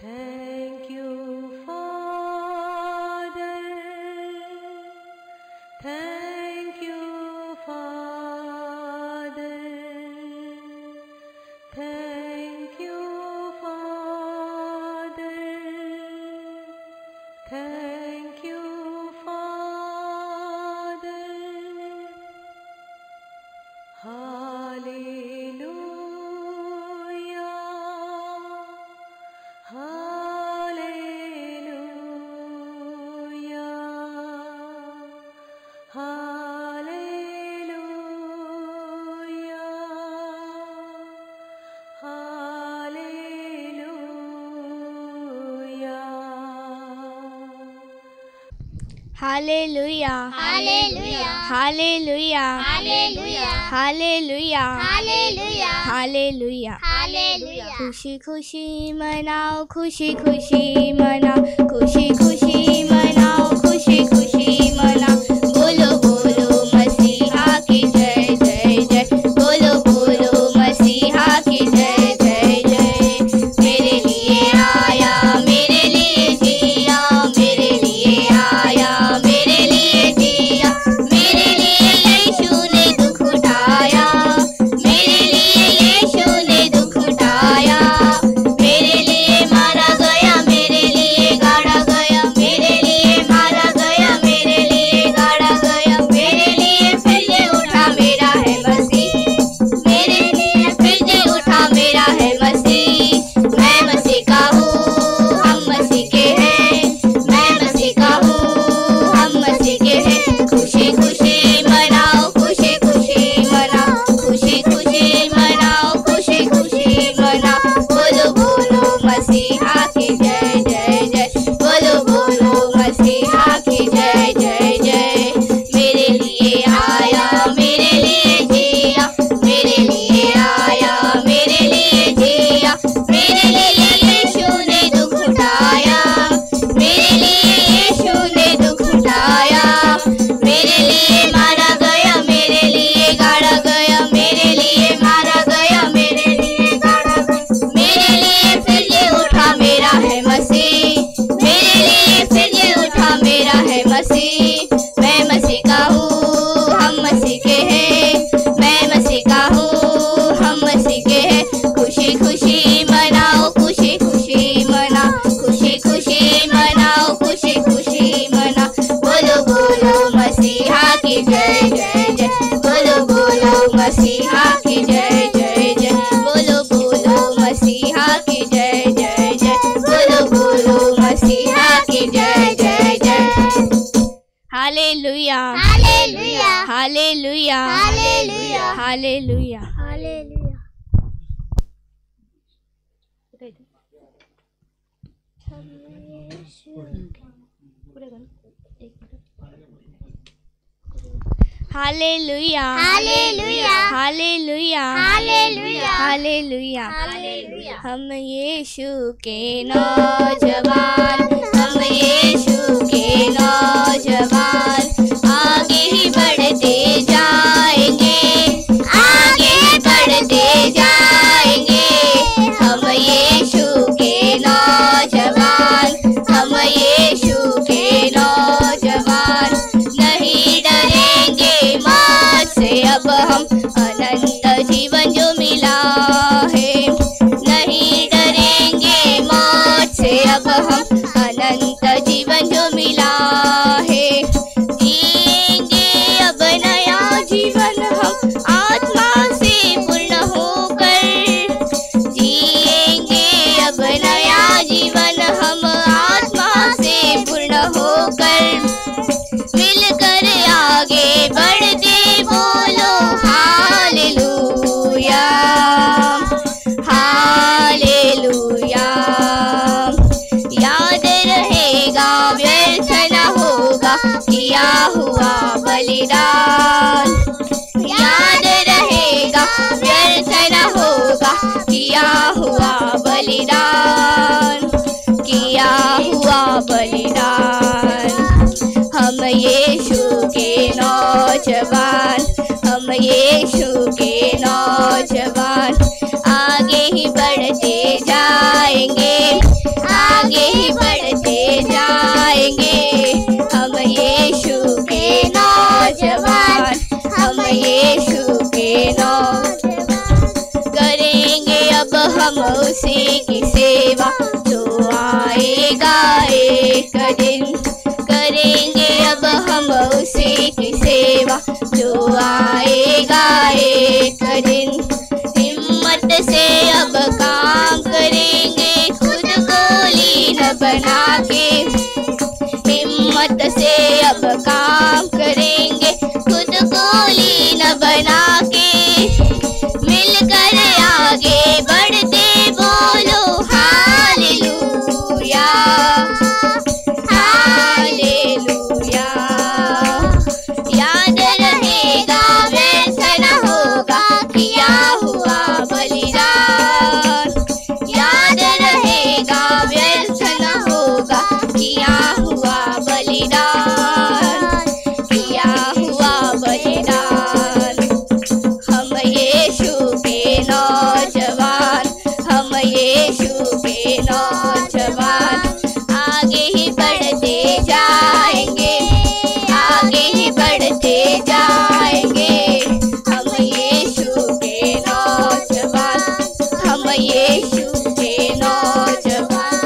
Thank you, Father. Thank you, Father. Thank you, Father. Thank you, Father. Hallelujah. Hallelujah. Hallelujah. Hallelujah. Hallelujah. Hallelujah. Hallelujah. Hallelujah. Hallelujah. Hallelujah. Hallelujah. खुशी खुशी मनाओ, खुशी खुशी मनाओ, खुशी खुशी मनाओ, खुशी खुशी मनाओ। बोलो बोलो मसीहा की जय जय जय। बोलो बोलो मसीहा की जय जय जय। मेरे लिए आया, मेरे लिए जिया, मेरे लिए आया, मेरे लिए जिया। मेरे लिए यीशु ने दुख उठाया, मेरे लिए यीशु ने दुख उठाया। मेरे लिए मारा गया, मेरे लिए गाड़ा गया, मेरे लिए मारा गया, मेरे लिए गाड़ा गया। मेरे लिए फिर से उठा मेरा है मसीह, मेरे लिए फिर से उठा मेरा है मसीह। मैं मसीह का हूँ, हम मसीह के हैं। मैं मसीह का हूँ, हम मसीह के हैं। खुशी खुशी मनाओ, खुशी खुशी मनाओ, खुशी खुशी मनाओ, खुशी खुशी मनाओ। बोलो बोलो मसीहा की जय जय जय। बोलो बोलो मसीहा की जय जय जय। मेरे लिए आया, मेरे लिए जिया, मेरे लिए आया, मेरे लिए जिया। मेरे लिए यीशु ने दुख उठाया, मेरे लिए यीशु ने दुख उठाया। मेरे लिए मारा गया, मेरे लिए गाड़ा गया, मेरे लिए मारा गया, मेरे लिए गाड़ा गया। मेरे लिए फिर ये उठा मेरा है मसीह, मेरे लिए फिर ये उठा मेरा है मसीह। मैं मसीह का हूँ, हम मसीह के हैं। मैं मसीह का हूँ, हम मसीह के हैं। खुशी खुशी मनाओ, खुशी खुशी मनाओ, खुशी खुशी मनाओ, खुशी खुशी मनाओ। बोलो बोलो मसीहा की जय जय जय। बोलो बोलो मसीहा की जय जय जय। बोलो बोलो मसीहा की जय जय जय। बोलो बोलो मसीहा की जय जय जय। Hallelujah, Hallelujah. Hallelujah, Hallelujah. Hallelujah. Hallelujah. Hallelujah, Hallelujah. Hallelujah, Hallelujah. Hallelujah. Hallelujah. हम यीशु के नौजवान, हम यीशु के नौजवान। आगे ही बढ़ते जाएंगे, आगे बढ़ते जाएंगे। हम यीशु के नौजवान, हम यीशु के नौजवान। नहीं डरेंगे मौत से, अब हम अनंत जीवन जो मिला है। नहीं डरेंगे मौत से, अब हम अनंत जीवन जो मिला है। जिएंगे अब नया जीवन हम आत्मा से पूर्ण होकर। जिएंगे अब नया जीवन हम आत्मा से पूर्ण होकर। मिलकर आगे बढ़ते बोलो हालेलुया, हालेलुया। याद रहेगा, व्यर्थ न होगा किया हुआ बलिदान। याद रहेगा, व्यर्थ न होगा किया हुआ बलिदान, किया हुआ बलिदान। हम यीशु के नौजवान, हम यीशु के नौजवान। आगे ही बढ़ते जाएंगे, आएगा एक दिन। हिम्मत से अब काम करेंगे खुद को लीन बना के। हिम्मत से अब काम करेंगे खुद को लीन बना के। मिलकर आगे बढ़ते बोलो हालेलुया हालेलुया। याद रहेगा व्यर्थ न होगा किया हुआ बलिदान। याद रहेगा व्यर्थ न होगा किया हुआ बलिदान, किया हुआ बलिदान। हम यीशु के नौजवान, हम यीशु के नौजवान, आगे ही बढ़ते जाएंगे, आगे ही बढ़ते जाएंगे। हम यीशु के नौजवान, हम यीशु के नौजवान।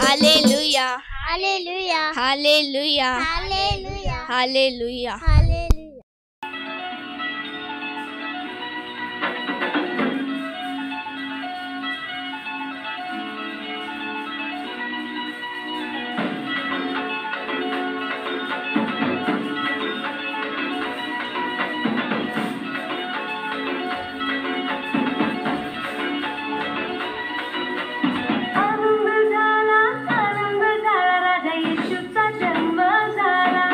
Hallelujah hallelujah hallelujah hallelujah hallelujah. Hallelujah. आनंद झाला राजा येशूचा जन्म झाला।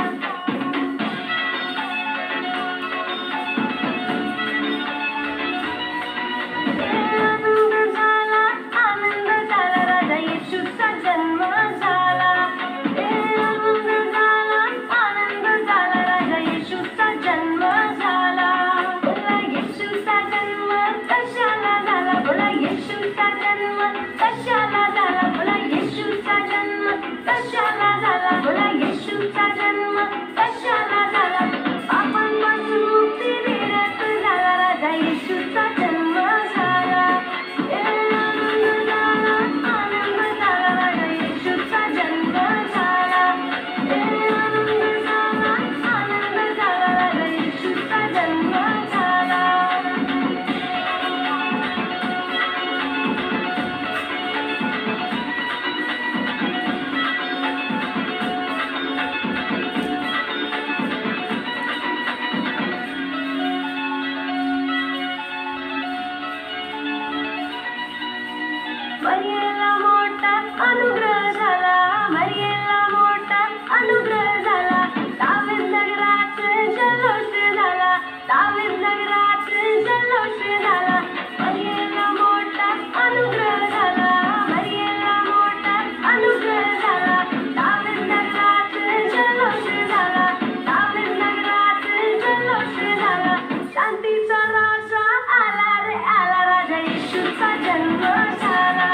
मरियेला मोठा अनुग्रह झाला, मरियेला मोठा अनुग्रह झाला. दावीद नगरात जल्लोष झाला, दावीद नगरात जल्लोष झाला. मरियेला मोठा अनुग्रह झाला, मरियेला मोठा अनुग्रह झाला. दावीद नगरात जल्लोष झाला, दावीद नगरात जल्लोष झाला. शांतीचा राजा आला रे आला, राजा येशूचा जन्म झाला.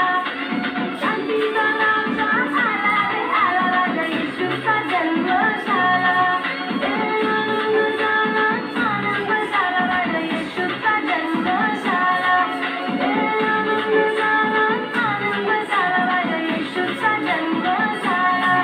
शांतीचा राजा आला रे आला, राजा येशूचा जन्म झाला. आनंद झाला, आनंद झाला, राजा येशूचा जन्म झाला. आनंद झाला, आनंद झाला, राजा येशूचा जन्म झाला.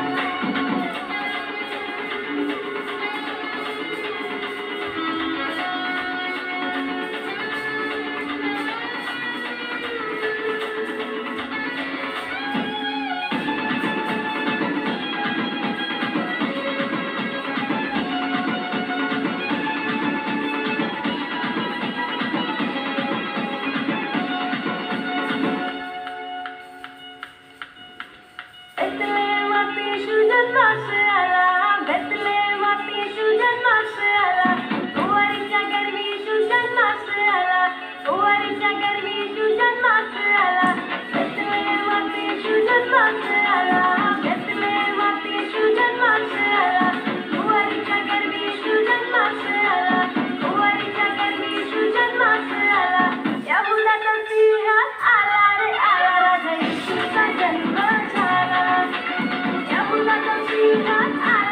बेथलेहेमात येशू जन्मास आला, बेथलेहेमात येशू जन्मास आला. कुंवारीच्या गर्भी येशू जन्मास आला, कुंवारीच्या गर्भी येशू जन्मास आला. बेथलेहेमात येशू जन्मास आला, बेथलेहेमात येशू जन्मास आला. कुंवारीच्या गर्भी येशू जन्मास आला, कुंवारीच्या गर्भी येशू जन्मास आला. यहुदाचा सिंह आला रे आला, राजा येशूचा जन्म झाला. यहुदाचा सिंह आला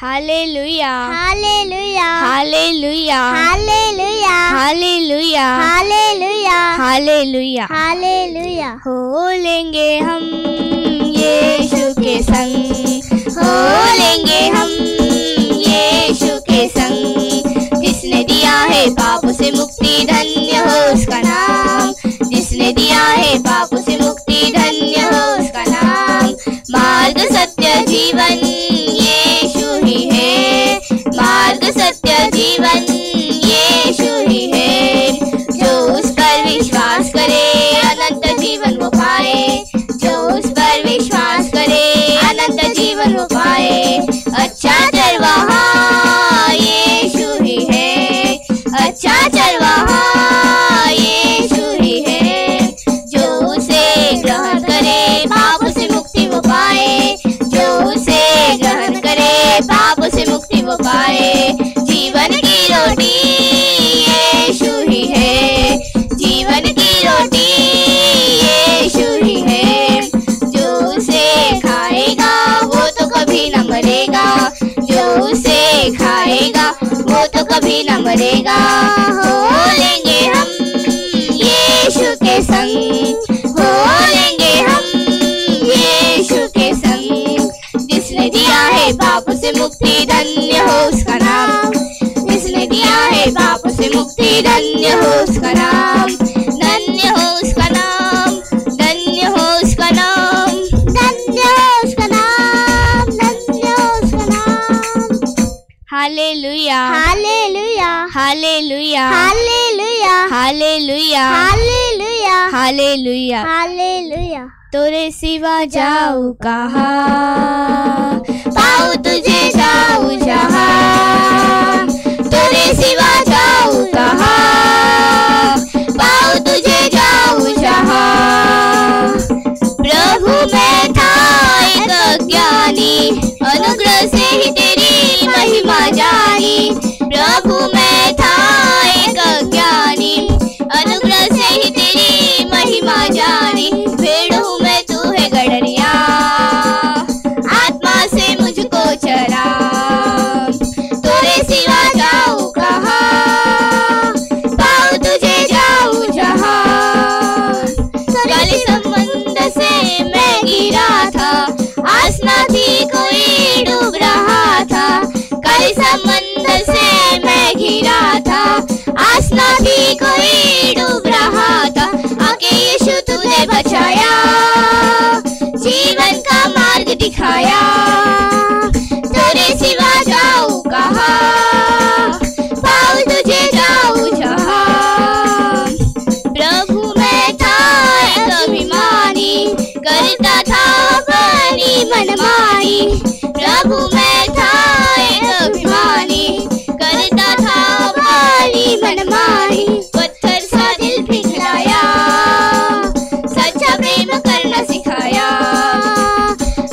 hallelujah hallelujah hallelujah hallelujah hallelujah hallelujah hallelujah hallelujah हो लेंगे हम यीशु के संग, हो लेंगे हम यीशु के संग, जिसने दिया है पापों से मुक्ति, धन्य हो उसका नाम, जिसने दिया है पापों से मुक्ति, धन्य हो उसका नाम। मार्ग सत्य जीवन यीशु ही है, मार्ग सत्य जीवन यीशु ही है, जो उस पर विश्वास करे अनंत जीवन वो पाए, जो उस पर विश्वास करे अनंत जीवन वो पाए। अच्छा चरवाहा यीशु ही है, अच्छा चरवाहा यीशु ही है, जो उसे ग्रहण करे पापों से मुक्ति वो पाए, जो उसे ग्रहण करे पापों से मुक्ति वो पाए। जीवन की रोटी यीशु ही है, जीवन की रोटी यीशु ही है, जो उसे खाएगा वो तो कभी न मरेगा, जो उसे खाएगा वो तो कभी न मरेगा। हो लेंगे हम यीशु के संग, हो लेंगे हम यीशु के संग, जिसने दिया है पापों से मुक्ति, धन्य हो उसका नाम, जिसने दिया है पापों से मुक्ति, धन्य हो उसका नाम, धन्य हो उसका नाम, धन्य हो उसका नाम, धन्य हो उसका नाम, धन्य हो उसका नाम। Hallelujah hallelujah hallelujah hallelujah hallelujah hallelujah hallelujah hallelujah. तोरे सिवा जाऊं कहाँ, पाऊं तुझे जाऊं जहाँ, तोरे सिवा जाऊं कहाँ, पाऊं तुझे जाऊं जहाँ। प्रभु मैं था एक अज्ञानी, अनुग्रह से ही तेरी महिमा जानी, प्रभु मैं था एक अज्ञानी, अनुग्रह से ही तेरी महिमा जानी। भेड़ हूँ मैं तू है गड़रिया, आत्मा से मुझको चरा, तोरे सिवा जाऊं कहाँ, पाऊं तुझे जाऊं जहाँ। कल संबंध से मैं गिरा था, आस न थी कोई डूब रहा था, कल संबंध से मैं घिरा था, आस न थी कोई डूब रहा था। आके यीशु तूने बचाया, जीवन का मार्ग दिखाया, तेरे सिवा जाऊं कहाँ, पाऊं तुझे जाऊं जहाँ। प्रभु मैं था एक अभिमानी, करता था अपनी मनमानी, प्रभु मैं था एक अभिमानी, करता था अपनी मनमानी। पत्थर सा दिल पिघलाया, सच्चा प्रेम करना सिखाया,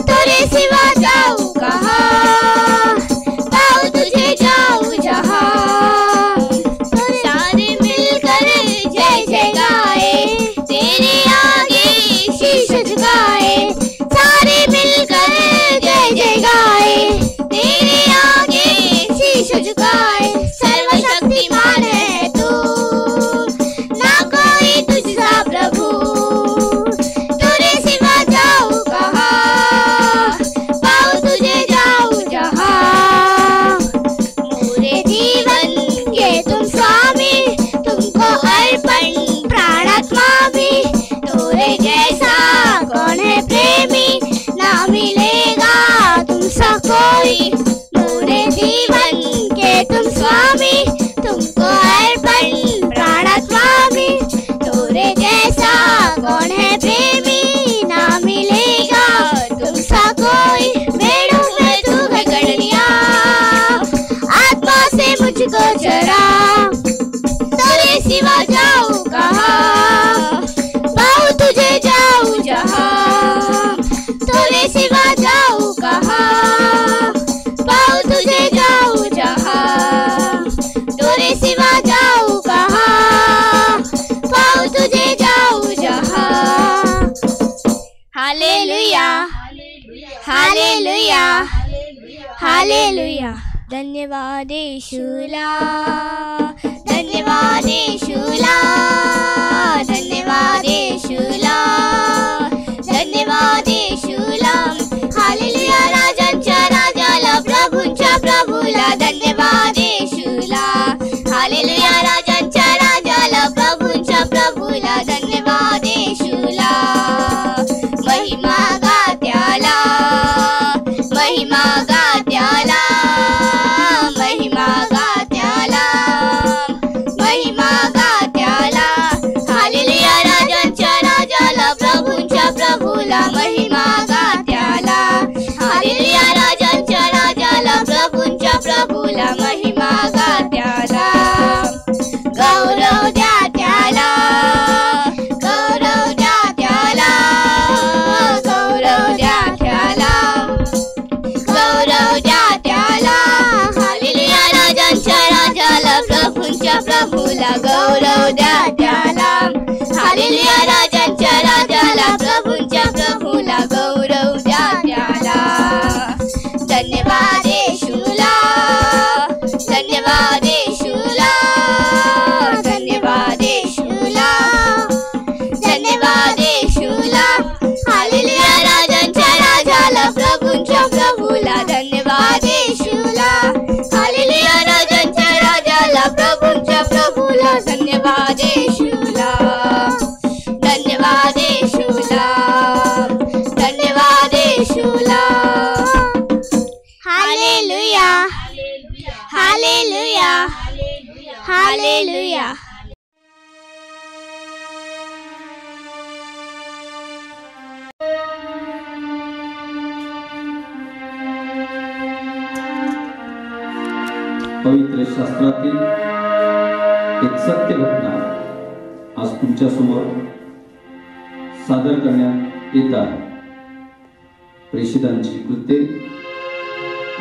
तेरे सिवा जाऊं कहाँ, पाऊं तुझे जाऊं जहाँ। सारे मिलकर जय जय गाए, तेरे आगे शीश झुकाए, सारे मिलकर जय जय गाए, तेरे आगे शीश झुकाए। सर्वशक्तिमान है तू, ना कोई तुझसा प्रभु, तेरे सिवा जाऊं कहाँ, पाऊं तुझे जाऊं जहाँ। मोरे जीवन के तुम स्वामी, तुमको अर्पण प्राणात्मा भी, तोरे जैसा कौन है प्रेमी, ना मिलेगा तुमसा कोई। मोरे जीवन के तुम स्वामी, तुमको अर्पण प्राणात्मा भी, तोरे जैसा कौन है प्रेमी, ना मिलेगा तुमसा कोई। भेड़ों में तू है गड़रिया, आत्मा से मुझको चरा, तेरे सिवा जाऊं कहाँ, पाऊं तुझे जाऊं जहाँ। तेरे सिवा जाऊं कहाँ, पाऊं तुझे जाऊं जहाँ। तेरे सिवा जाऊं कहाँ, पाऊं तुझे जाऊं जहाँ। Hallelujah hallelujah hallelujah. धन्यवाद येशूला, धन्यवाद येशूला, धन्यवाद येशूला, धन्यवाद येशूला. हालेलुया राजांच्या राजाला, प्रभूंच्या प्रभूला, धन्यवाद येशूला. हालेलुया राजांच्या राजाला, प्रभूंच्या प्रभूला, धन्यवाद येशूला. महिमा गा त्याला, महिमा गा त्याला, महिमा गा त्याला, महिमा गा त्याला. हालेलुया राजांच्या राजाला, प्रभूंच्या प्रभूला, महिमा गा त्याला. हालेलुया राजांच्या राजाला, प्रभूंच्या प्रभूला, महिमा गा त्याला. गौरव द्या त्याला, गौरव द्या त्याला, गौरव द्या त्याला, गौरव द्या त्याला. हालेलुया राजांच्या राजाला, प्रभूंच्या प्रभूला, गौरव द्या त्याला. हालेलुया राजांच्या राजाला, प्रभूंच्या प्रभूला, गौरव द्या त्याला. धन्यवाद येशूला, धन्यवाद येशूला, धन्यवाद येशूला, धन्यवाद येशूला. हालेलुया राजांच्या राजाला, प्रभूंच्या प्रभूला, धन्यवाद येशूला. हालेलुया राजांच्या राजाला, प्रभूंच्या प्रभूला, धन्यवाद येशूला, धन्यवाद येशूला, धन्यवाद येशूला. Hallelujah, hallelujah, hallelujah. पवित्र शास्त्रातील एक सत्य घटना आज तुमच्या समोर सादर करण्यात येत आहे. प्रेषितांची कृत्ये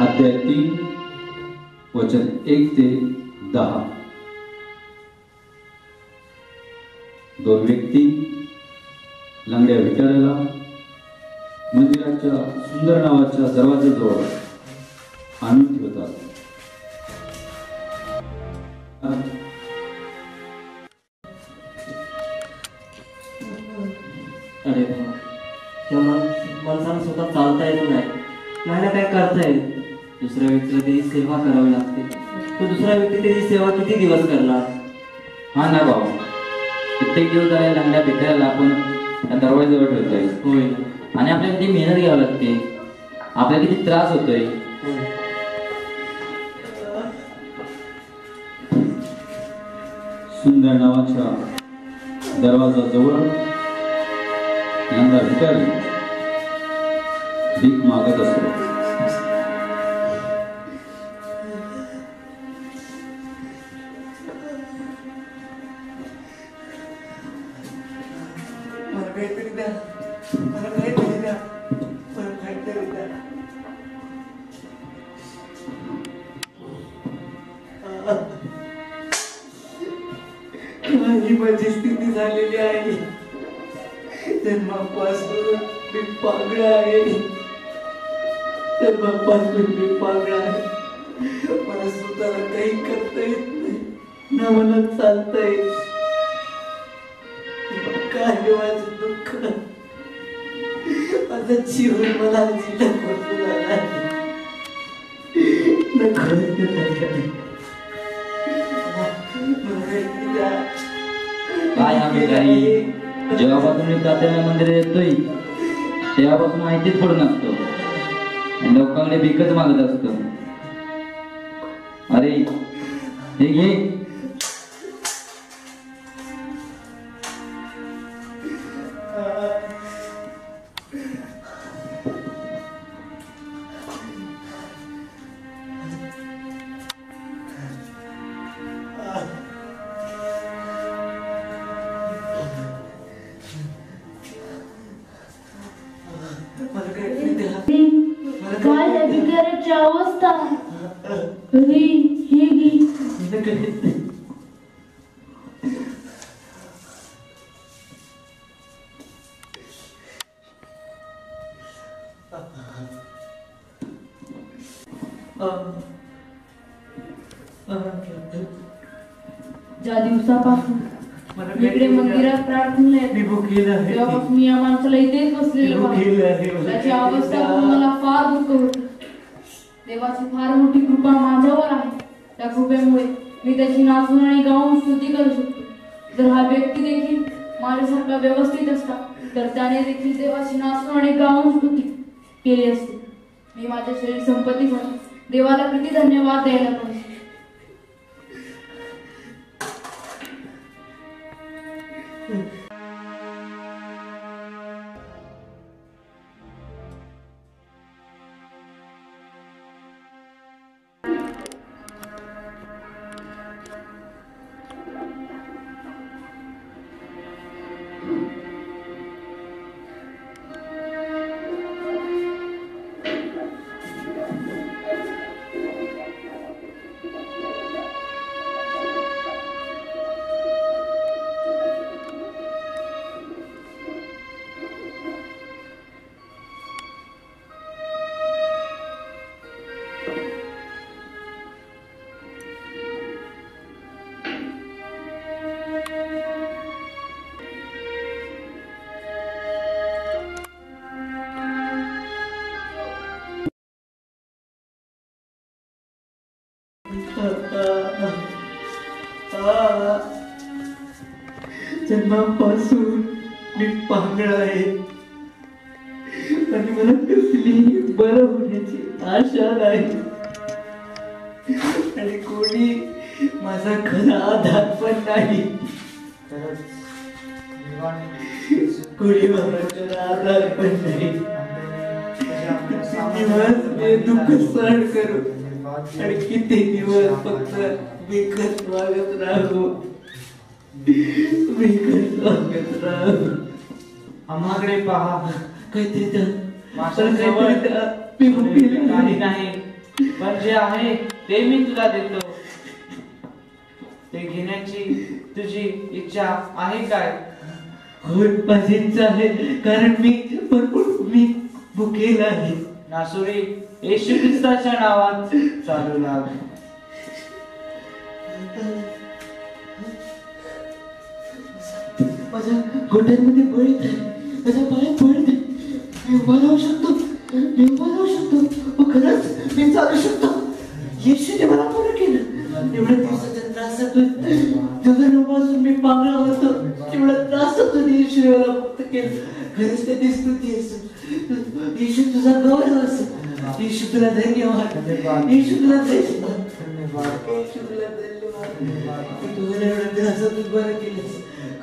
अध्याय 3 वचन 1 ते 10. दोन व्यक्ती लंगड्या भिकाऱ्याला मंदिराच्या सुंदर नावाच्या दरवाजाजवळ आणून ठेवतात. अरे त्या माणसाला स्वतः चालता येत नाही, नाही काय करता येत. दुसऱ्या व्यक्तीला त्याची सेवा करावी लागते. तो दुसरा व्यक्ती त्याची सेवा किती दिवस करणार? हा ना भाऊ, कित्येक दिवस झाले लंगड्या भिकाऱ्याला आपण त्या दरवाजाजवळ ठेवतोय. होय, आणि आपल्याला किती मेहनत घ्यावी लागते, आपल्याला किती त्रास होतोय. सुंदर नावाच्या दरवाजाजवळ लंगडा भिकारी भीक मागत असतो. मला काहीतरी द्या, मला काहीतरी द्या, मला काहीतरी द्या. माझी परिस्थिती झालेली आहे. जन्मापासून मी पागळा आहे, जन्मापासून मी पागळा आहे. मला स्वतःला काही करता येत नाही, ना मला चालता येत. काय माझं दुःख, माझा जीवन मला नको झाला. काय हा भिकारी जेव्हापासून मी प्रार्थना मंदिरात येतोय तेव्हापासून माहितीच पडून असतो, लोकांकडे भीकच मागत असतो. अरे हे घे. काय त्या भिकाऱ्याची अवस्था. अरे हे घे. ज्या दिवसापासून इकडे मंदिरात प्रार्थना येते तेव्हापासून मी या माणसाला इथेच बसलेलं पाहिजे. त्याची अवस्था पाहून मला फार दुःख होतं. देवाची फार मोठी कृपा माझ्यावर आहे. त्या कृपेमुळे मी त्याची नाचून आणि गाऊन स्तुती करू शकतो. जर हा व्यक्ती देखील माझ्यासारखा व्यवस्थित असता तर त्याने देखील देवाची नाचून आणि गाऊन स्तुती केली असते. मी माझ्या शरीर संपत्तीसाठी देवाला किती धन्यवाद द्यायला पाहिजे. जन्मापासून मी पांगळ आहे आणि मला कसली बरं होण्याची आशा नाही आणि कोणी माझा खरा आधार पण नाही. कोणी माझा खरा आधार पण नाही. दिवस मी दुःख सहन करू आणि किती दिवस फक्त विकत वागत राहू. आम्हाकडे पहा. काहीतरी नाही पण जे आहे ते मी तुला देतो. ते घेण्याची तुझी इच्छा आहे काय? होय माझी इच्छा आहे कारण मी भुकेला आहे. नासुरी येशू ख्रिस्ताच्या नावात चालू लाग. माझ्या गोट्यांमध्ये बळ येत आहे. माझ्या पायात बळ येत आहे. मी उभा राहू शकतो. खरंच मी चालू शकतो. येशूने मला बरं केलं. एवढ्या दिवसाच्या त्रासातून जन्मापासून मी पांगळा होतो. एवढ्या त्रासातून येशूने मला मुक्त केलं. खरंच त्याची स्तुती असो. येशू तुझा गौरव असो. येशू तुला धन्यवाद. येशू तुला धन्यवाद. येशू तुला धन्यवाद. तू मला एवढ्या त्रासातून बरं केलंस.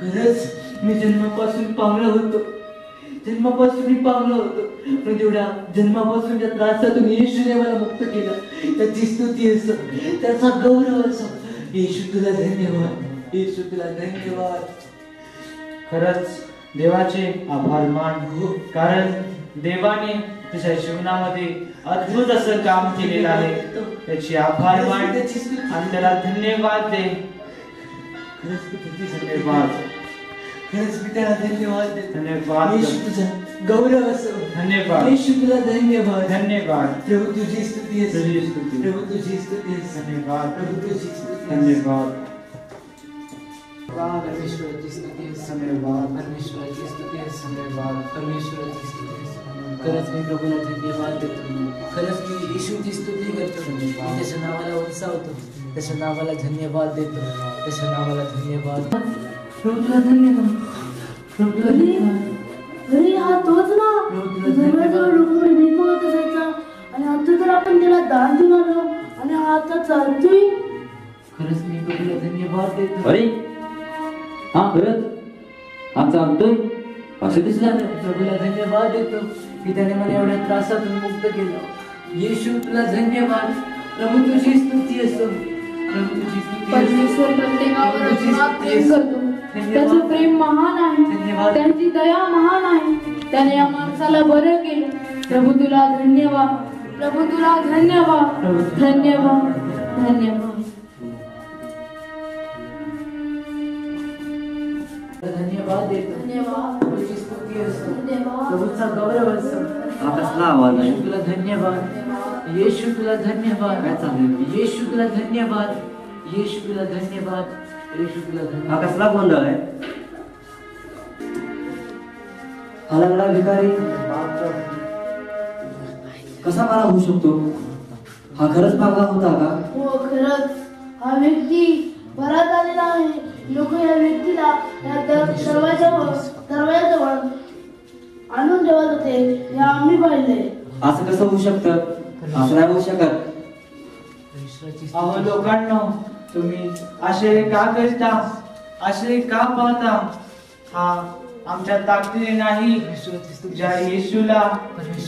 खरंच मी जन्मापासून पांगळा होतो. पण जेवढ्या जन्मापासूनच्या त्रासातून येशूने मला मुक्त केलं. त्याची स्तुती असो. त्याचा गौरव असो. येशू तुला धन्यवाद. येशू तुला धन्यवाद. खरंच देवाचे आभार मान. कारण देवाने तुझ्या जीवनामध्ये अद्भुत असं काम केलेलं आहे. त्याची आभार मान आणि त्याला धन्यवाद दे. धन्यवाद. खरंच मी त्याला धन्यवाद देतो. धन्यवाद. येशू तुझा गौरव असो. धन्यवाद. येशू तुला धन्यवाद. धन्यवाद. प्रभू तुझी स्तुती असो. प्रभू तुझी स्तुती असो. धन्यवाद. प्रभू तुझी स्तुती. धन्यवाद. परमेश्वराची स्तुती असो. परमेश्वराची स्तुती असो. परमेश्वराची स्तुती असो. खरंच मी प्रभूला धन्यवाद देतो. खरंच मी येशूची स्तुती करतो. मी त्याच्या नावाला उत्सावतो. त्याच्या नावाला धन्यवाद देतो. त्याच्या नावाला धन्यवाद. प्रभूला धन्यवाद. प्रभूला धन्यवाद. अरे हा तोच ना जवळजवळ लोकांकडे भीक मागत असायचा आणि आता तर आपण त्याला दान देऊन आलो आणि हा आता चालतोय. खरंच मी प्रभूला धन्यवाद देतो. अरे हा खरंच हा चालतोय असं दिसलं. प्रभूला धन्यवाद देतो की त्याने मला एवढ्या त्रासातून मुक्त केलं. येशू तुला धन्यवाद. प्रभू तुझी स्तुती असो. प्रभू तुझी स्तुती असो. परमेश्वर प्रत्येकावर अतोनात प्रेम करतो. त्याचं प्रेम महान आहे. त्यांची दया महान आहे. त्याने या माणसाला बरं केलं. प्रभू तुला धन्यवाद. प्रभू तुला धन्यवाद. धन्यवाद. धन्यवाद. धन्यवाद देतो. धन्यवाद. प्रभूची स्तुती असो. धन्यवाद. प्रभूचा गौरव असो. कसला आवाज आहे. येशू तुला धन्यवाद. येशू तुला धन्यवाद. काय चाललंय. येशू तुला धन्यवाद. येशू तुला धन्यवाद. येशू तुला धन्यवाद. हा कसला गोंधळ आहे? हा लंगडा भिकारी कसा मला होऊ शकतो? हा खरंच मागा होता का? हो खरंच हा व्यक्ती परत आलेला आहे. लोक या व्यक्तीला या दरवाजाजवळ आणून ठेवत होते हे आम्ही पाहिले. असं कसं होऊ शकतं? असं नाही होऊ शकत. परमेश्वराची अहो लोकांनो, तुम्ही असे का करता? असे का पाहता? हा आमच्या ताकदीने नाही, ज्या येशूला,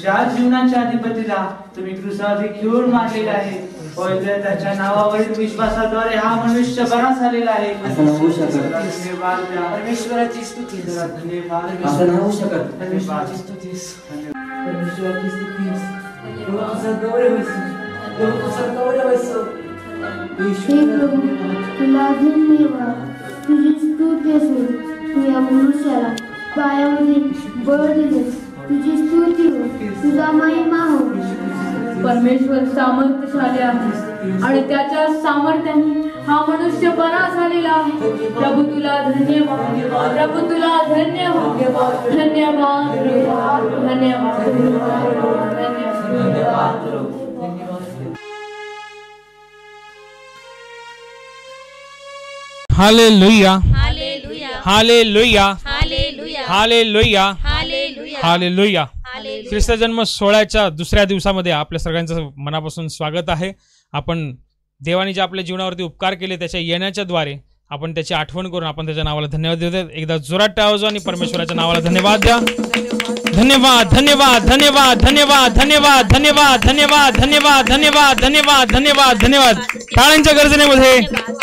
ज्या जीवनाच्या अधिपतीला तुम्ही क्रूसावरती खिळून मारलेला आहे, होय तर त्याच्या नावावरील विश्वासाद्वारे हा मनुष्य बरा झालेला आहे. असं नाही होऊ शकत. धन्यवाद द्या. परमेश्वराची स्तुती धन्यवाद. असं नाही होऊ शकत. परमेश्वराची स्तुती परमेश्वराची स्तुती देवा तुझा गौरव असो. देवा तुझा गौरव असो. हे प्रभू तुला धन्यवाद. तुझी स्तुती असो. तू या मनुष्याला पायामध्ये बळ दिलेस. तुझी स्तुती हो. तुझा महिमा हो. परमेश्वर सामर्थ्यशाली आहे आणि त्याच्या सामर्थ्याने हा मनुष्य बरा झालेला आहे. प्रभू तुला धन्यवाद. प्रभू तुला धन्यवाद. धन्यवाद. धन्यवाद. धन्यवाद. हालेलुया hallelujah hallelujah hallelujah hallelujah hallelujah hallelujah हालेलुया. ख्रिस्त जन्म सोहळ्याच्या दुसऱ्या दिवसामध्ये आपल्या सगळ्यांचं मनापासून स्वागत आहे. आपण देवाने जे आपल्या जीवनावरती उपकार केले त्याच्या येण्याच्या द्वारे आपण त्याची आठवण करून आपण त्याच्या नावाला धन्यवाद देतो. एकदा जोरात टाळावं आणि परमेश्वराच्या नावाला धन्यवाद द्या. धन्यवाद धन्यवाद धन्यवाद धन्यवाद धन्यवाद धन्यवाद धन्यवाद धन्यवाद धन्यवाद धन्यवाद धन्यवाद धन्यवाद. टाळ्यांच्या गर्जनेमध्ये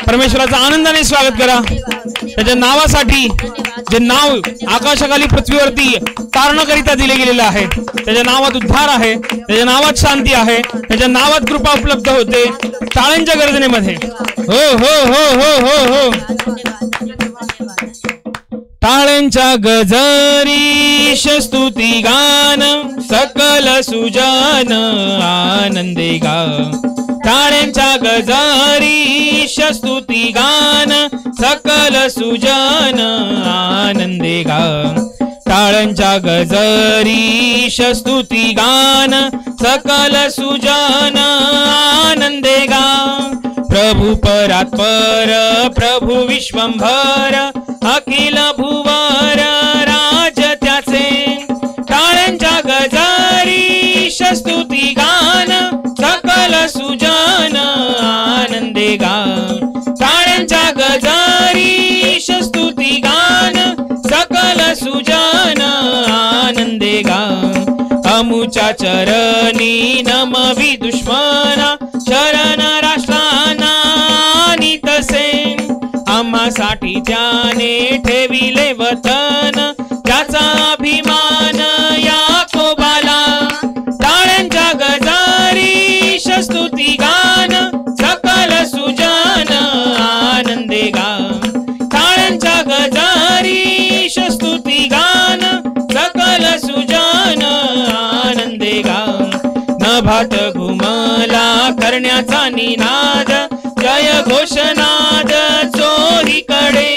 परमेश्वराचं आनंदाने स्वागत करा. त्याच्या नावासाठी जे नाव आकाशाखाली पृथ्वीवरती तारणाकरिता दिले गेलेलं आहे, त्याच्या नावात उद्धार आहे, त्याच्या नावात शांती आहे, त्याच्या नावात कृपा उपलब्ध होते. टाळ्यांच्या गर्जनेमध्ये हो हो हो हो हो हो. टाळ्यांच्या गजरीश स्तुती गान सकल सुजान आनंदे गा. टाळ्यांच्या गजरीश स्तुती गान सकल सुजान आनंदे गा. टाळ्यांच्या गजरीश स्तुती गान सकल सुजान आनंदे गा. प्रभु परात्पर प्रभु विश्वंभर अखिल भुवर राज त्याचे. टाळ्यांच्या गजरीश स्तुती गान सकल सुजान आनंदे गा. टाळ्यांच्या गजरीश स्तुती गान सकल सुजान आनंदे गा. अमुच्या चरणी नमवी दुश्मना शरण राष्ट्रांना आणि तसे आम्हासाठी त्याने ठेविले वतन त्याचा अभिमान याकोबाला. टाळ्यांच्या गजरीश स्तुती गान सकल सुजान आनंदे गा. टाळ्यांच्या गजरीश स्तुती गान सकल सुजान आनंदे गा. नभात घुमला करण्याचा निनाद जय घोषनाद चोहीकडे.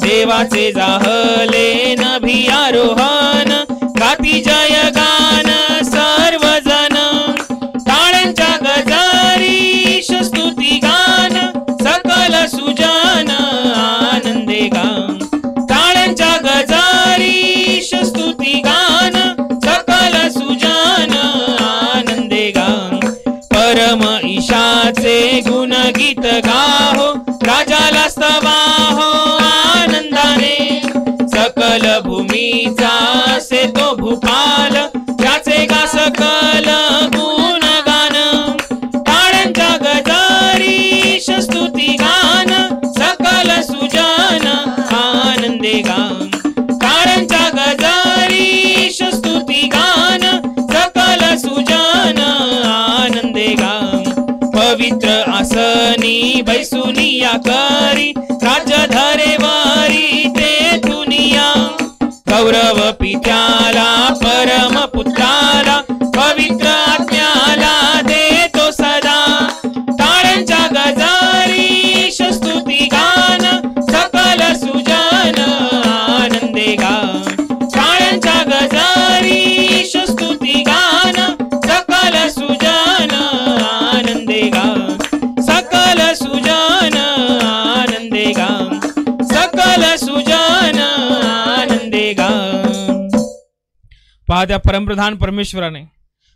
देवाचे जाहले नभी आरोहण गाती जय गान सर्वजण. टाळ्यांच्या गजरीश स्तुती गान सकल सुजान आनंदे गा. टाळ्यांच्या गजरीश स्तुती गान सकल सुजान आनंदे गा. परम ईशाचे गुणगीत गाहो राजाला स्तवाहो आनंदाने. सकल भूमीचा से तो भूपाल त्याचे गा सकल गुणगान. टाळ्यांच्या गजरीश स्तुती गान सकल सुजान आनंदे गा. टाळ्यांच्या गजरीश स्तुती गान सकल सुजान आनंदे गा. पवित्र आसनी बैसुनिया करी राज्य धरेवारी ते दुनिया. गौरव पित्याला परम पुत्राला पवित्र आज्ञाला देतो सदा. टाळ्यांच्या गजरीश स्तुती गान विठ्ठल सुजन आनंदे गा. पहा, त्या परमप्रधान परमेश्वराने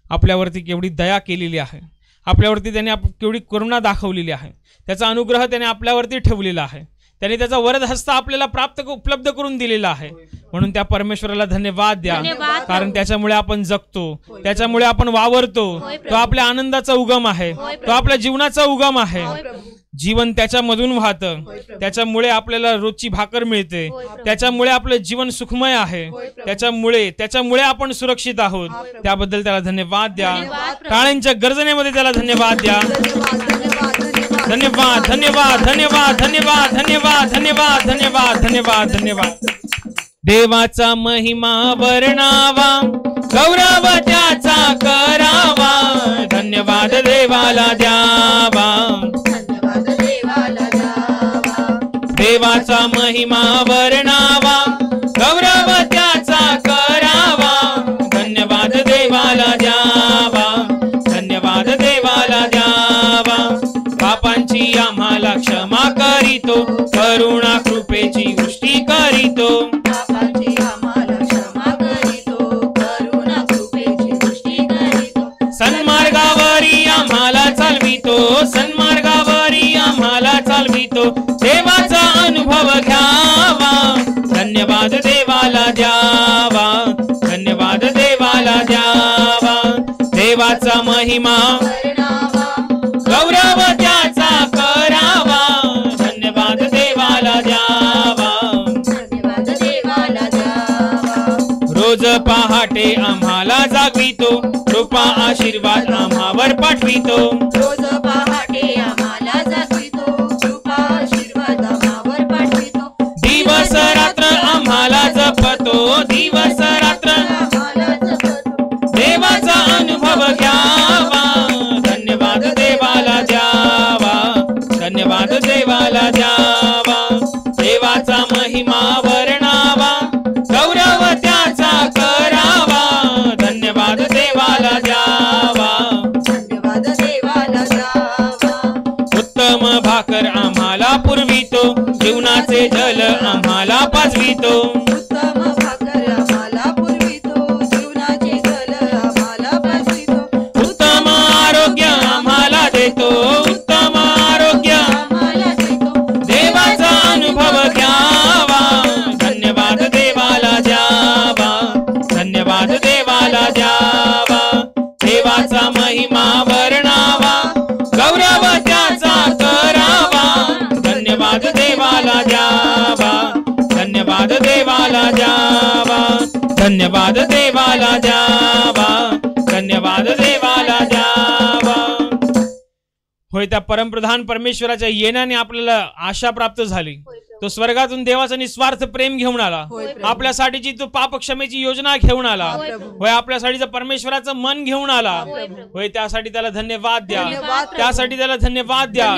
आपल्यावरती केवढी दया केलेली आहे, आपल्यावरती त्याने केवढी करुणा दाखवलेली आहे, त्याचा अनुग्रह त्याने आपल्यावरती ठेवलेला आहे, त्याने त्याचा वरदहस्त आपल्याला उपलब्ध करून दिलेला आहे. म्हणून त्या परमेश्वराला धन्यवाद द्या, कारण त्याच्यामुळे आपण जगतो, त्याच्यामुळे आपण वावरतो. तो आपल्या आनंदाचा उगम आहे, तो आपल्या जीवनाचा उगम आहे. जीवन त्याच्यामधून वाहतं, त्याच्यामुळे आपल्याला रोजची भाकर मिळते, त्याच्यामुळे आपलं जीवन सुखमय आहे, त्याच्यामुळे आपण सुरक्षित आहोत. त्याबद्दल त्याला धन्यवाद द्या. टाळ्यांच्या गर्जनेमध्ये त्याला धन्यवाद द्या. धन्यवाद धन्यवाद धन्यवाद धन्यवाद धन्यवाद धन्यवाद धन्यवाद धन्यवाद धन्यवाद. देवाचा महिमा वर्णावा, गौरव त्याचा करावा, धन्यवाद देवाला द्यावा. देवाचा महिमा वर्णावा, गौरव त्याचा करावा, धन्यवाद देवाला द्यावा, धन्यवाद देवाला द्यावा. पापांची आम्हाला क्षमा करीतो, करुणा कृपेची वृष्टी करीतो. पापांची आम्हाला क्षमा करीतो, करुणा कृपेची वृष्टी करीतो. सन्मार्गावरी आम्हाला चालवितो, सन्मार्गावरी आम्हाला चालवितो. देवाचा अनुभव घ्यावा, धन्यवाद देवाला द्यावा, धन्यवाद देवाला द्यावा. देवाचा महिमा गौरव त्याचा करावा, धन्यवाद देवाला द्यावा, धन्यवाद देवाला द्यावा. रोज पहाटे आम्हाला जागवितो, कृपा आशीर्वाद आम्हावर पाठवितो. रोज पहाटे आम्हाला जागवितो, कृपा आशीर्वाद आम्हावर पाठवितो. दिवस रात्र आम्हाला जपतो, दिवस रात्र आम्हाला जपतो. देवाचा अनुभव घ्यावा, धन्यवाद देवाला द्यावा, धन्यवाद देवाला द्यावा. देवाचा महिमा वर्णावा, गौरव त्याचा करावा, धन्यवाद देवाला द्यावा, धन्यवाद देवाला द्यावा. उत्तम भाकर आम्हाला पुरवितो, जीवनाचे जल आम्हाला पाजवितो. उत्तम भाकर आम्हाला पुरवितो, जीवनाचे जल आम्हाला पाजवितो. उत्तम आरोग्य आम्हाला देतो, उत्तम आरोग्य आम्हाला देतो. देवाचा अनुभव घ्यावा, धन्यवाद देवाला द्यावा, धन्यवाद देवाला द्यावा. देवाचा महिमा वर्णावा, गौरव त्याचा करावा, धन्यवाद देवाला द्यावा, धन्यवाद देवाला द्यावा, धन्यवाद देवाला द्यावा, धन्यवाद देवाला द्यावा. होय, त्या परमप्रधान परमेश्वराच्या येण्याने आपल्याला आशा प्राप्त झाली. तो स्वर्गातून देवाचं निस्वार्थ प्रेम घेऊन आला, आपल्यासाठीची तो पाप क्षमेची योजना घेऊन आला. होय, आपल्यासाठीचं परमेश्वराचं मन घेऊन आला. होय, त्यासाठी त्याला धन्यवाद द्या, त्यासाठी त्याला धन्यवाद द्या.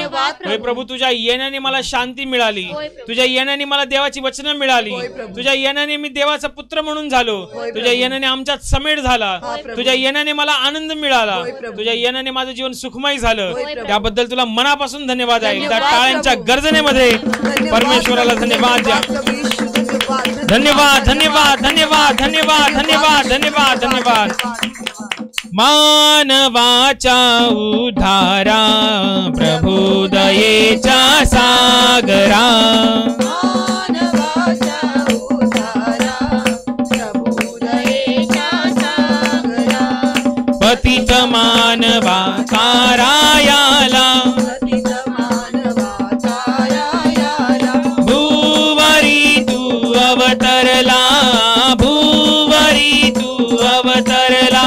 होय प्रभू, तुझ्या येण्याने मला शांती मिळाली, तुझ्या येण्याने मला देवाची वचनं मिळाली, तुझ्या येण्याने मी देवाचा पुत्र म्हणून झालो, तुझ्या येण्याने आमच्यात समेट झाला, तुझ्या येण्याने मला आनंद मिळाला, तुझ्या येण्याने माझं जीवन सुखमय झालं. त्याबद्दल तुला मनापासून धन्यवाद आहे. त्या टाळ्यांच्या गर्जनेमध्ये परमेश्वराला धन्यवाद द्या. धन्यवाद धन्यवाद धन्यवाद धन्यवाद धन्यवाद धन्यवाद धन्यवाद. मानवाचा उद्धारा, प्रभु दयेचा सागरा. मानवाचा उद्धारा, प्रभु दयेचा सागरा. पतित मानवा तारायाला, पतित मानवा तारायाला. भूवरी तू अवतरला, भूवरी तू अवतरला.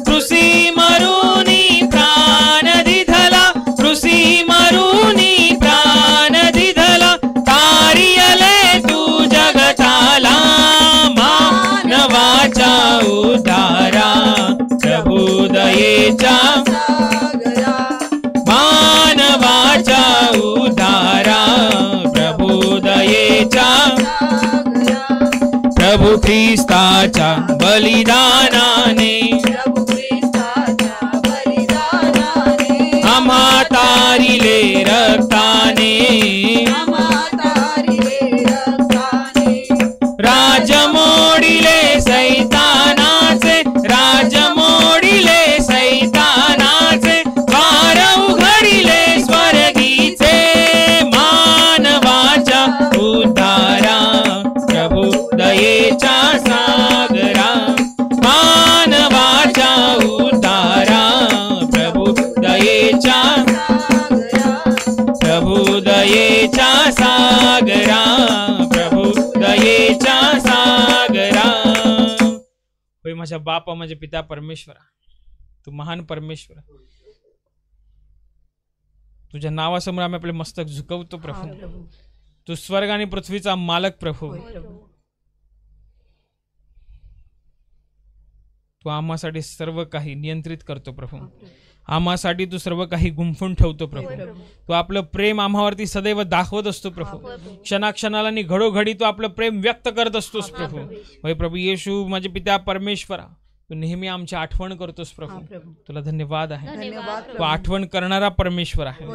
कृषी मरुनी प्राण दिधला, कृषी मरुनी प्राण दिधला. तारियले तू जगताला, मानवाचा उद्धारा, प्रभु दयेचा सागरा. मानवाचा उद्धारा, प्रभु दयेचा सागरा. प्रभु ख्रिस्ताच्या बलिदानाने, प्रभु ख्रिस्ताच्या बलिदानाने. आम्हा तारिले रक्ताने, आम्हा तारिले रक्ताने. माझ्या बापा, माझ्या पिता परमेश्वरा, तू महान परमेश्वर, तुझ्या नावासमोर आम्ही आपले मस्तक झुकवतो प्रभू. तू स्वर्ग आणि पृथ्वीचा मालक प्रभू. तू आम्हासाठी सर्व काही नियंत्रित करतो प्रभू. आम्हासाठी तू सर्व काही गुंफून ठेवतो प्रभू. तू आपलं प्रेम आम्हावरती सदैव दाखवत असतो प्रभू. क्षणाक्षणाला आणि घडोघडी तू आपलं प्रेम व्यक्त करत असतोस प्रभू. होय प्रभू येशू, माझे पिता परमेश्वरा, तू नेहमी आमची आठवण करतोस प्रभू. तुला धन्यवाद आहे. तू आठवण करणारा परमेश्वर आहे.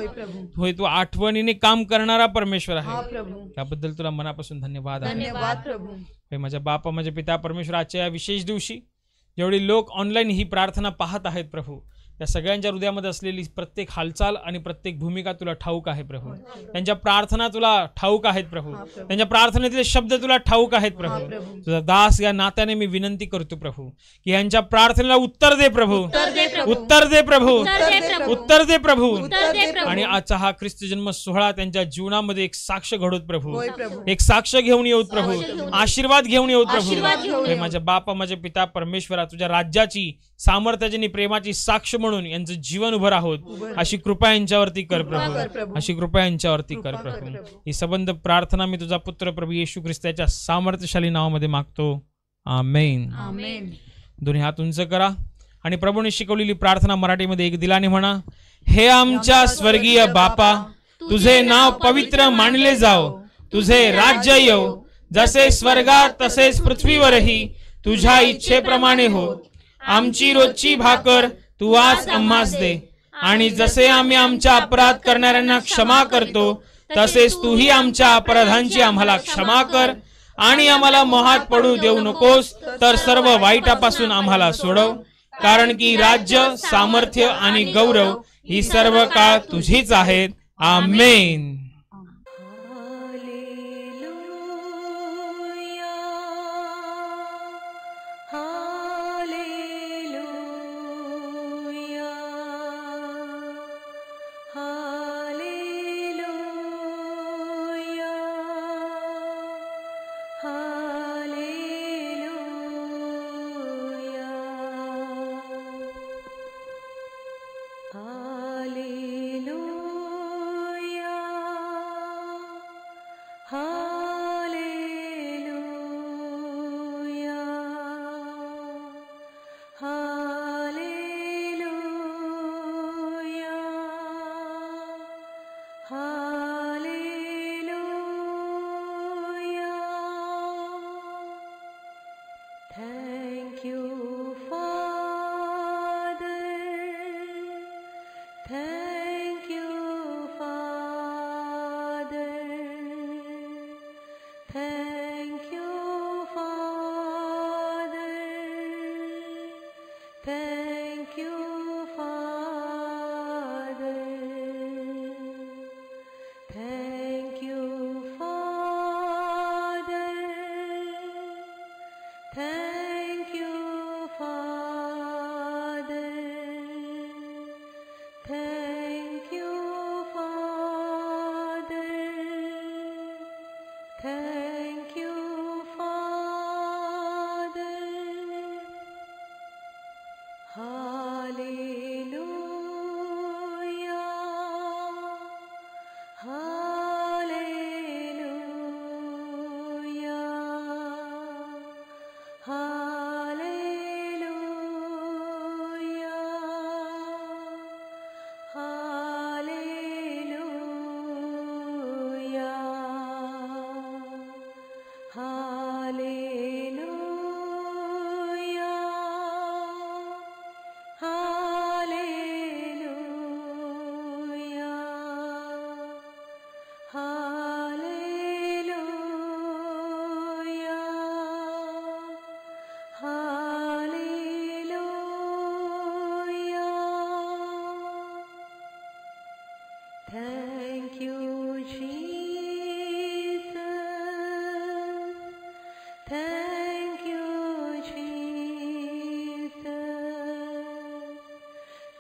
होय तू आठवणीने काम करणारा परमेश्वर आहे. त्याबद्दल तुला मनापासून धन्यवाद आहे. माझ्या बापा, माझ्या पिता परमेश्वर, आजच्या या विशेष दिवशी जेवढे लोक ऑनलाईन ही प्रार्थना पाहत आहेत प्रभू, त्या सगळ्यांच्या हृदयामध्ये असलेली प्रत्येक हालचाल आणि प्रत्येक भूमिका तुला ठाऊक आहे प्रभू. त्यांच्या प्रार्थना तुला ठाऊक आहेत प्रभू. त्यांच्या प्रार्थनेतले शब्द तुला ठाऊक आहेत प्रभू. तुझा दास या नात्याने मी विनंती करतो प्रभू की यांच्या प्रार्थनेला उत्तर दे प्रभू. उत्तर दे प्रभू. उत्तर दे प्रभू. आणि आजचा हा ख्रिस्त जन्म सोहळा त्यांच्या जीवनामध्ये एक साक्ष घडवत प्रभू. एक साक्ष घेऊन येऊत प्रभू. आशीर्वाद घेऊन येऊत प्रभू. माझ्या बापा, माझ्या पिता परमेश्वरा, तुझ्या राज्याची, सामर्थ्याची आणि प्रेमाची साक्ष म्हणून यांचं जीवन उभं राहोत अशी कृपा यांच्यावरती कर प्रभू. अशी कृपा यांच्यावरती कर प्रभू. ही संबंध प्रार्थना मी तुझा पुत्र प्रभू येशू ख्रिस्ताच्या सामर्थ्यशाली नावामध्ये मागतो. आमेन. दोन्ही हात उंच करा आणि प्रभूने शिकवलेली प्रार्थना मराठीमध्ये एक दिलाने म्हणा. हे आमच्या स्वर्गीय बापा, तुझे नाव पवित्र मानले जाओ, तुझे राज्य येऊ, जसे स्वर्गात तसेच पृथ्वीवरही तुझ्या इच्छेप्रमाणे हो. आमची रोजची भाकर तू आज आम्हास दे, आणि जसे आम्ही आमच्या अपराध करणाऱ्यांना क्षमा करतो तसेच तूही आमच्या अपराधांची आम्हाला क्षमा कर. आणि आम्हाला मोहात पडू देऊ नकोस, तर सर्व वाईटापासून आम्हाला सोडव. कारण की राज्य, सामर्थ्य आणि गौरव ही सर्व काळ तुझीच आहेत. आमेन.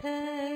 Thank